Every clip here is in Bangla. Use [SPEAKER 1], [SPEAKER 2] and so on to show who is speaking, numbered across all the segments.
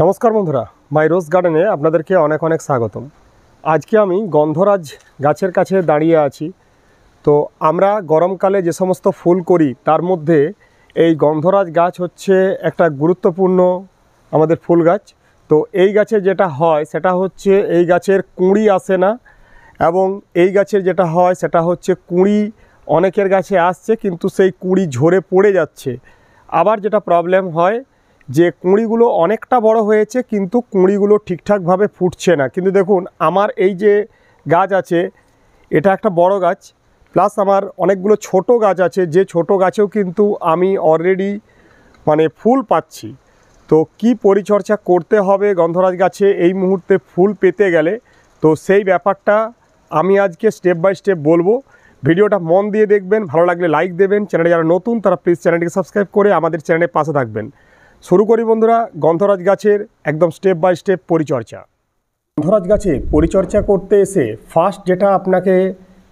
[SPEAKER 1] নমস্কার বন্ধুরা, মাই রোজ গার্ডেনে আপনাদেরকে অনেক অনেক স্বাগতম। আজকে আমি গন্ধরাজ গাছের কাছে দাঁড়িয়ে আছি। তো আমরা গরমকালে যে সমস্ত ফুল করি তার মধ্যে এই গন্ধরাজ গাছ হচ্ছে একটা গুরুত্বপূর্ণ আমাদের ফুল গাছ। তো এই গাছে যেটা হয় সেটা হচ্ছে এই গাছের কুঁড়ি আসে না, এবং এই গাছের যেটা হয় সেটা হচ্ছে কুঁড়ি অনেকের গাছে আসছে কিন্তু সেই কুঁড়ি ঝরে পড়ে যাচ্ছে। আবার যেটা প্রবলেম হয় যে কুঁড়িগুলো অনেকটা বড় হয়েছে কিন্তু কুঁড়িগুলো ঠিকঠাকভাবে ফুটছে না। কিন্তু দেখুন আমার এই যে গাছ আছে এটা একটা বড় গাছ, প্লাস আমার অনেকগুলো ছোট গাছ আছে, যে ছোট গাছেও কিন্তু আমি অলরেডি ফুল পাচ্ছি। তো কি পরিচর্যা করতে হবে গন্ধরাজ গাছে এই মুহূর্তে ফুল পেতে গেলে, তো সেই ব্যাপারটা আমি আজকে স্টেপ বাই স্টেপ বলবো। ভিডিওটা মন দিয়ে দেখবেন, ভালো লাগলে লাইক দেবেন। চ্যানেলে যারা নতুন তারা প্লিজ চ্যানেলটিকে সাবস্ক্রাইব করে আমাদের চ্যানেলের পাশে থাকবেন। শুরু করি বন্ধুরা গন্ধরাজ গাছের একদম স্টেপ বাই স্টেপ পরিচর্যা। গন্ধরাজ গাছে পরিচর্যা করতে এসে ফার্স্ট যেটা আপনাকে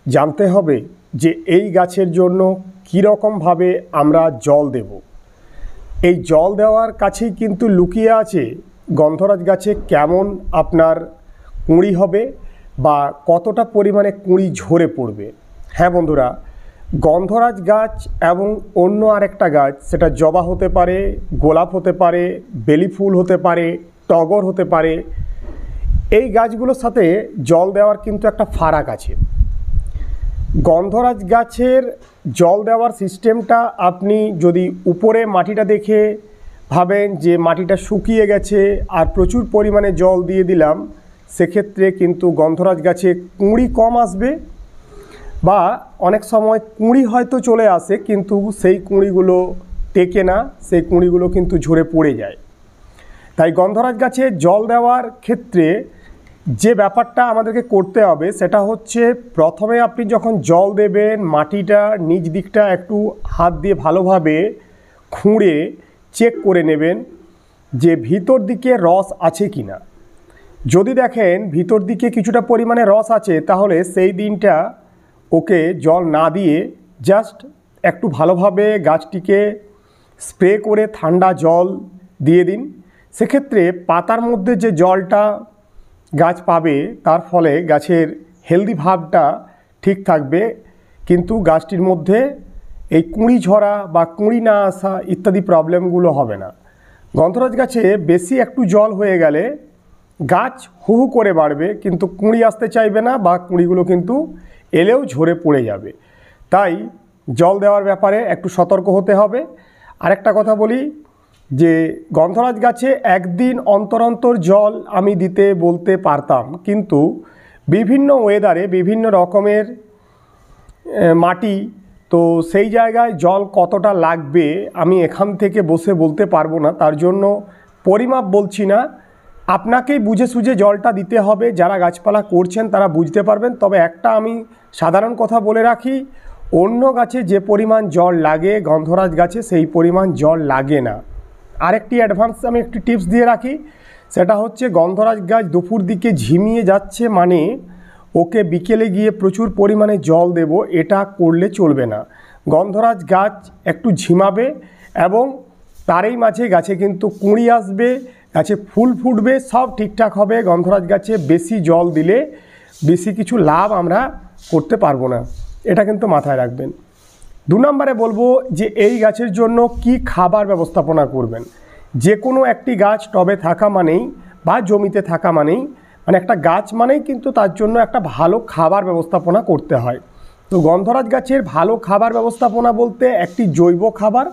[SPEAKER 1] জানতে হবে যে এই গাছের জন্য কীরকমভাবে আমরা জল দেব। এই জল দেওয়ার কাছেই কিন্তু লুকিয়ে আছে গন্ধরাজ গাছে কেমন আপনার কুঁড়ি হবে বা কতটা পরিমাণে কুঁড়ি ঝরে পড়বে। হ্যাঁ বন্ধুরা, গন্ধরাজ গাছ এবং অন্য আরেকটা গাছ, সেটা জবা হতে পারে, গোলাপ হতে পারে, বেলি ফুল হতে পারে, টগর হতে পারে, এই গাছগুলোর সাথে জল দেওয়ার কিন্তু একটা ফারাক আছে। গন্ধরাজ গাছের জল দেওয়ার সিস্টেমটা আপনি যদি উপরে মাটিটা দেখে ভাবেন যে মাটিটা শুকিয়ে গেছে আর প্রচুর পরিমাণে জল দিয়ে দিলাম, সেক্ষেত্রে কিন্তু গন্ধরাজ গাছে কুঁড়ি কম আসবে, বা অনেক সময় কুঁড়ি হয়তো চলে আসে কিন্তু সেই কুঁড়িগুলো টেকে না, সেই কুঁড়িগুলো কিন্তু ঝরে পড়ে যায়। তাই গন্ধরাজ গাছে জল দেওয়ার ক্ষেত্রে যে ব্যাপারটা আমাদেরকে করতে হবে সেটা হচ্ছে, প্রথমে আপনি যখন জল দেবেন মাটিটা নিচ দিকটা একটু হাত দিয়ে ভালোভাবে খুঁড়ে চেক করে নেবেন যে ভিতর দিকে রস আছে কি না। যদি দেখেন ভিতর দিকে কিছুটা পরিমাণে রস আছে, তাহলে সেই দিনটা ওকে জল না দিয়ে জাস্ট একটু ভালোভাবে গাছটিকে স্প্রে করে ঠান্ডা জল দিয়ে দিন। সেক্ষেত্রে পাতার মধ্যে যে জলটা গাছ পাবে তার ফলে গাছের হেলদি ভাবটা ঠিক থাকবে, কিন্তু গাছটির মধ্যে এই কুঁড়ি ঝরা বা কুঁড়ি না আসা ইত্যাদি প্রবলেমগুলো হবে না। গন্ধরাজ গাছে বেশি একটু জল হয়ে গেলে গাছ হু হু করে বাড়বে কিন্তু কুঁড়ি আসতে চাইবে না, বা কুঁড়িগুলো কিন্তু এলেও ঝরে পড়ে যাবে। তাই জল দেওয়ার ব্যাপারে একটু সতর্ক হতে হবে। আরেকটা কথা বলি যে গন্ধরাজ গাছে একদিন অন্তর অন্তর জল আমি দিতে বলতে পারতাম, কিন্তু বিভিন্ন ওয়েদারে বিভিন্ন রকমের মাটি, তো সেই জায়গায় জল কতটা লাগবে আমি এখান থেকে বসে বলতে পারবো না, তার জন্য পরিমাপ বলছি না। আপনাকেই বুঝে সুঝে জলটা দিতে হবে, যারা গাছপালা করছেন তারা বুঝতে পারবেন। তবে একটা আমি সাধারণ কথা বলে রাখি, অন্য গাছে যে পরিমাণ জল লাগে গন্ধরাজ গাছে সেই পরিমাণ জল লাগে না। আরেকটি অ্যাডভান্স আমি একটি টিপস দিয়ে রাখি, সেটা হচ্ছে গন্ধরাজ গাছ দুপুর দিকে ঝিমিয়ে যাচ্ছে মানে ওকে বিকেলে গিয়ে প্রচুর পরিমাণে জল দেব, এটা করলে চলবে না। গন্ধরাজ গাছ একটু ঝিমাবে এবং তারই মাঝে গাছে কিন্তু কুঁড়ি আসবে, গাছে ফুল ফুটবে, সব ঠিকঠাক হবে। গন্ধরাজ গাছে বেশি জল দিলে বেশি কিছু লাভ আমরা করতে পারবো না, এটা কিন্তু মাথায় রাখবেন। 2 নম্বরে বলবো যে এই গাছের জন্য কি খাবার ব্যবস্থাপনা করবেন। যে কোনো একটি গাছ টবে থাকা মানেই বা জমিতে থাকা মানেই একটা গাছ মানেই কিন্তু তার জন্য একটা ভালো খাবার ব্যবস্থাপনা করতে হয়। তো গন্ধরাজ গাছের ভালো খাবার ব্যবস্থাপনা বলতে একটি জৈব খাবার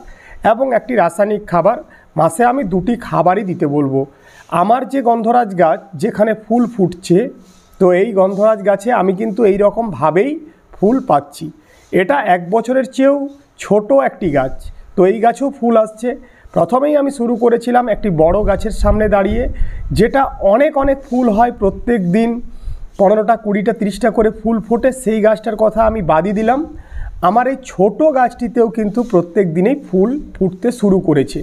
[SPEAKER 1] এবং একটি রাসায়নিক খাবার, মাসে আমি 2টি খাবারই দিতে বলবো। আমার যে গন্ধরাজ গাছ যেখানে ফুল ফুটছে, তো এই গন্ধরাজ গাছে আমি কিন্তু এই রকমভাবেই ফুল পাচ্ছি। এটা 1 বছরের চেয়েও ছোট একটি গাছ, তো এই গাছেও ফুল আসছে। প্রথমেই আমি শুরু করেছিলাম একটি বড় গাছের সামনে দাঁড়িয়ে, যেটা অনেক অনেক ফুল হয়, প্রত্যেক দিন 15টা 20টা 30টা করে ফুল ফোটে, সেই গাছটার কথা আমি বাদই দিলাম। আমার এই ছোট গাছটিতেও কিন্তু প্রত্যেক দিনেই ফুল ফুটতে শুরু করেছে।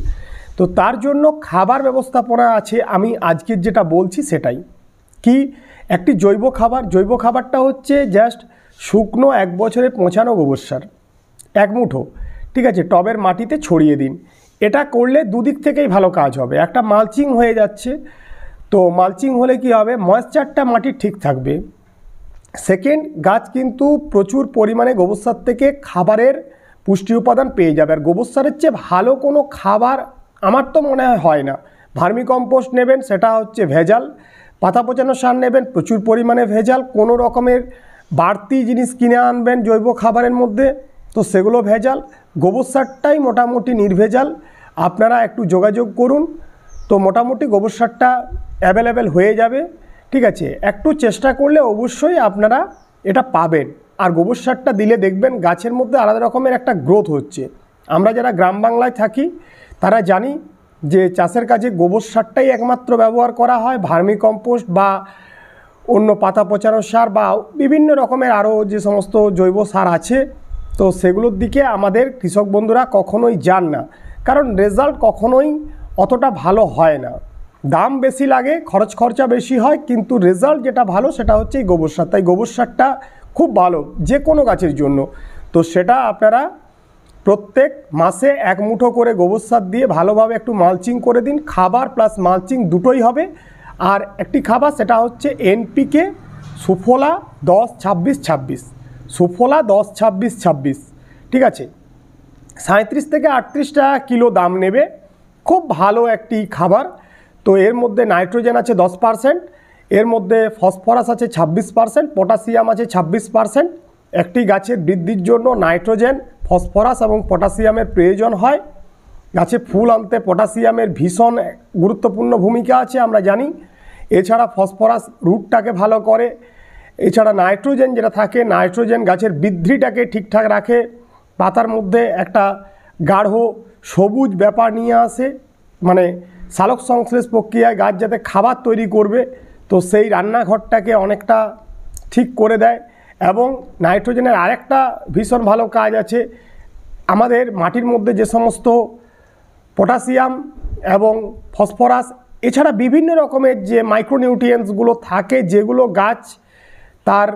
[SPEAKER 1] তো তার জন্য খাবার ব্যবস্থাপনা আছে, আমি আজকের যেটা বলছি সেটাই কি, একটি জৈব খাবার। জৈব খাবারটা হচ্ছে জাস্ট শুকনো 1 বছরে পচানো গোবর সার 1 মুঠো, ঠিক আছে, টবের মাটিতে ছড়িয়ে দিন। এটা করলে দুদিক থেকেই ভালো কাজ হবে। একটা মালচিং হয়ে যাচ্ছে, তো মালচিং হলে কি হবে, ময়েশ্চারটা মাটির ঠিক থাকবে। সেকেন্ড, গাছ কিন্তু প্রচুর পরিমাণে গোবর সার থেকে খাবারের পুষ্টি উপাদান পেয়ে যাবে। আর গোবর সারের চেয়ে ভালো কোনো খাবার আমার তো মনে হয় না। ভার্মি কম্পোস্ট নেবেন, সেটা হচ্ছে ভেজাল। পাতা পচানো সার নেবেন, প্রচুর পরিমাণে ভেজাল। কোনো রকমের বাড়তি জিনিস কিনে আনবেন জৈব খাবারের মধ্যে, তো সেগুলো ভেজাল। গোবর সারটাই মোটামুটি নির্ভেজাল। আপনারা একটু যোগাযোগ করুন, তো মোটামুটি গোবর সারটা অ্যাভেলেবেল হয়ে যাবে। ঠিক আছে, একটু চেষ্টা করলে অবশ্যই আপনারা এটা পাবেন। আর গোবর সারটা দিলে দেখবেন গাছের মধ্যে আলাদা রকমের একটা গ্রোথ হচ্ছে। আমরা যারা গ্রাম বাংলায় থাকি তারা জানি যে চাষের কাজে গোবর সারটাই একমাত্র ব্যবহার করা হয়। ভার্মি কম্পোস্ট বা অন্য পাতা পচানো সার বা বিভিন্ন রকমের আরও যে সমস্ত জৈব সার আছে, তো সেগুলোর দিকে আমাদের কৃষক বন্ধুরা কখনোই যান না, কারণ রেজাল্ট কখনোই অতটা ভালো হয় না। দাম বেশি লাগে, খরচা বেশি হয়, কিন্তু রেজাল্ট যেটা ভালো সেটা হচ্ছে এই গোবর সার। তাই গোবর সারটা খুব ভালো যে কোনো গাছের জন্য। তো সেটা আপনারা প্রত্যেক মাসে 1 মুঠো করে গোবর সার দিয়ে ভালোভাবে একটু মালচিং করে দিন। খাবার প্লাস মালচিং দুটোই হবে। আর একটি খাবার, সেটা হচ্ছে এনপিকে সুফলা 10-26-26, সুফলা 10-26-26। ঠিক আছে, 37 থেকে 38 টাকা কিলো দাম নেবে। খুব ভালো একটি খাবার। তো এর মধ্যে নাইট্রোজেন আছে 10%, এর মধ্যে ফসফরাস আছে 26%, পটাশিয়াম আছে 26%। একটি গাছের বৃদ্ধির জন্য নাইট্রোজেন, ফসফরাস এবং পটাশিয়ামের প্রয়োজন হয়। গাছে ফুল আনতে পটাশিয়ামের ভীষণ গুরুত্বপূর্ণ ভূমিকা আছে, আমরা জানি। এছাড়া ফসফরাস রুটটাকে ভালো করে। এছাড়া নাইট্রোজেন যেটা থাকে, নাইট্রোজেন গাছের বৃদ্ধিটাকে ঠিকঠাক রাখে। পাতার মধ্যে একটা গাঢ় সবুজ ব্যাপার নিয়ে আসে, মানে সালোক সংশ্লেষ প্রক্রিয়ায় গাছ যাতে খাবার তৈরি করবে, তো সেই রান্নাঘরটাকে অনেকটা ঠিক করে দেয়। এবং নাইট্রোজেনের আরেকটা ভীষণ ভালো কাজ আছে, আমাদের মাটির মধ্যে যে সমস্ত পটাশিয়াম এবং ফসফরাস এছাড়া বিভিন্ন রকমের যে মাইক্রোনিউট্রিয়েন্টসগুলো থাকে, যেগুলো গাছ তার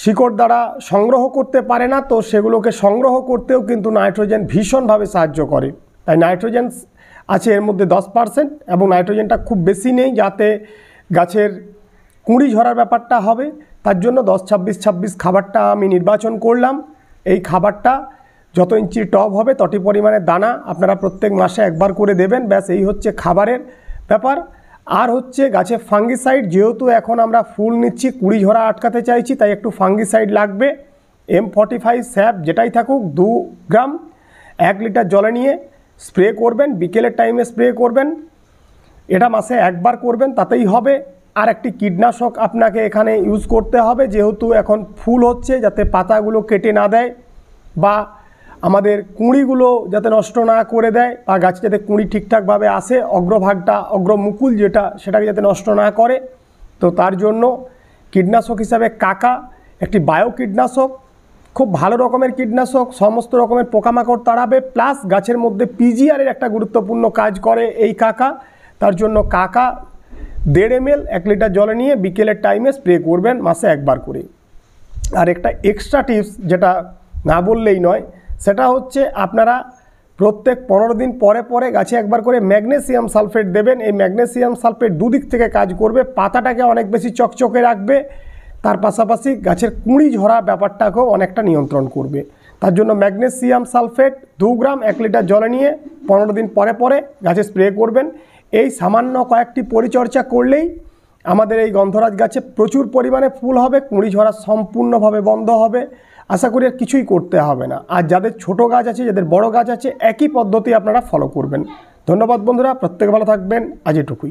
[SPEAKER 1] শিকড় দ্বারা সংগ্রহ করতে পারে না, তো সেগুলোকে সংগ্রহ করতেও কিন্তু নাইট্রোজেন ভীষণভাবে সাহায্য করে। তাই নাইট্রোজেন আছে এর মধ্যে 10%, এবং নাইট্রোজেনটা খুব বেশি নেই যাতে গাছের কুঁড়ি ঝরার ব্যাপারটা হবে। তার জন্য 10-26-26 খাবারটা আমি নির্বাচন করলাম। এই খাবারটা যত ইঞ্চির টব হবে ততই পরিমাণে দানা আপনারা প্রত্যেক মাসে একবার করে দেবেন। ব্যাস, এই হচ্ছে খাবারের ব্যাপার। আর হচ্ছে গাছে ফাঙ্গিসাইড, যেহেতু এখন আমরা ফুল নিচ্ছি, কুঁড়ি ঝরা আটকাতে চাইছি, তাই একটু ফাঙ্গিসাইড লাগবে। M45 স্যাপ যেটাই থাকুক 2 গ্রাম 1 লিটার জলে নিয়ে স্প্রে করবেন, বিকেলের টাইমে স্প্রে করবেন। এটা মাসে একবার করবেন, তাতেই হবে। আর একটি কীটনাশক আপনাকে এখানে ইউজ করতে হবে, যেহেতু এখন ফুল হচ্ছে, যাতে পাতাগুলো কেটে না দেয় বা আমাদের কুঁড়িগুলো যাতে নষ্ট না করে দেয়, বা গাছে যাতে কুঁড়ি ঠিকঠাকভাবে আসে, অগ্রভাগটা অগ্রমুকুল যেটা, সেটাকে যাতে নষ্ট না করে। তো তার জন্য কীটনাশক হিসাবে কাকা একটি বায়ো কীটনাশক, খুব ভালো রকমের কীটনাশক, সমস্ত রকমের পোকামাকড় তাড়াবে, প্লাস গাছের মধ্যে পিজিআরের একটা গুরুত্বপূর্ণ কাজ করে এই কাকা। তার জন্য কাকা 1.5 ml 1 লিটার জলে নিয়ে বিকেলের টাইমে স্প্রে করবেন মাসে একবার করে। আর একটা এক্সট্রা টিপস যেটা না বললেই নয়, সেটা হচ্ছে আপনারা প্রত্যেক 15 দিন পরে পরে গাছে একবার করে ম্যাগনেসিয়াম সালফেট দেবেন। এই ম্যাগনেসিয়াম সালফেট দুদিক থেকে কাজ করবে, পাতাটাকে অনেক বেশি চকচকে রাখবে, তার পাশাপাশি গাছের কুঁড়ি ঝরা ব্যাপারটাকেও অনেকটা নিয়ন্ত্রণ করবে। তার জন্য ম্যাগনেসিয়াম সালফেট 2 গ্রাম 1 লিটার জলে নিয়ে 15 দিন পরে পরে গাছে স্প্রে করবেন। এই সামান্য কয়েকটি পরিচর্যা করলেই আমাদের এই গন্ধরাজ গাছে প্রচুর পরিমাণে ফুল হবে, কুঁড়ি ঝরা সম্পূর্ণভাবে বন্ধ হবে। আশা করি আর কিছুই করতে হবে না। আর যাদের ছোট গাছ আছে, যাদের বড় গাছ আছে, একই পদ্ধতি আপনারা ফলো করবেন। ধন্যবাদ বন্ধুরা, প্রত্যেকে ভালো থাকবেন। আজ এটুকুই।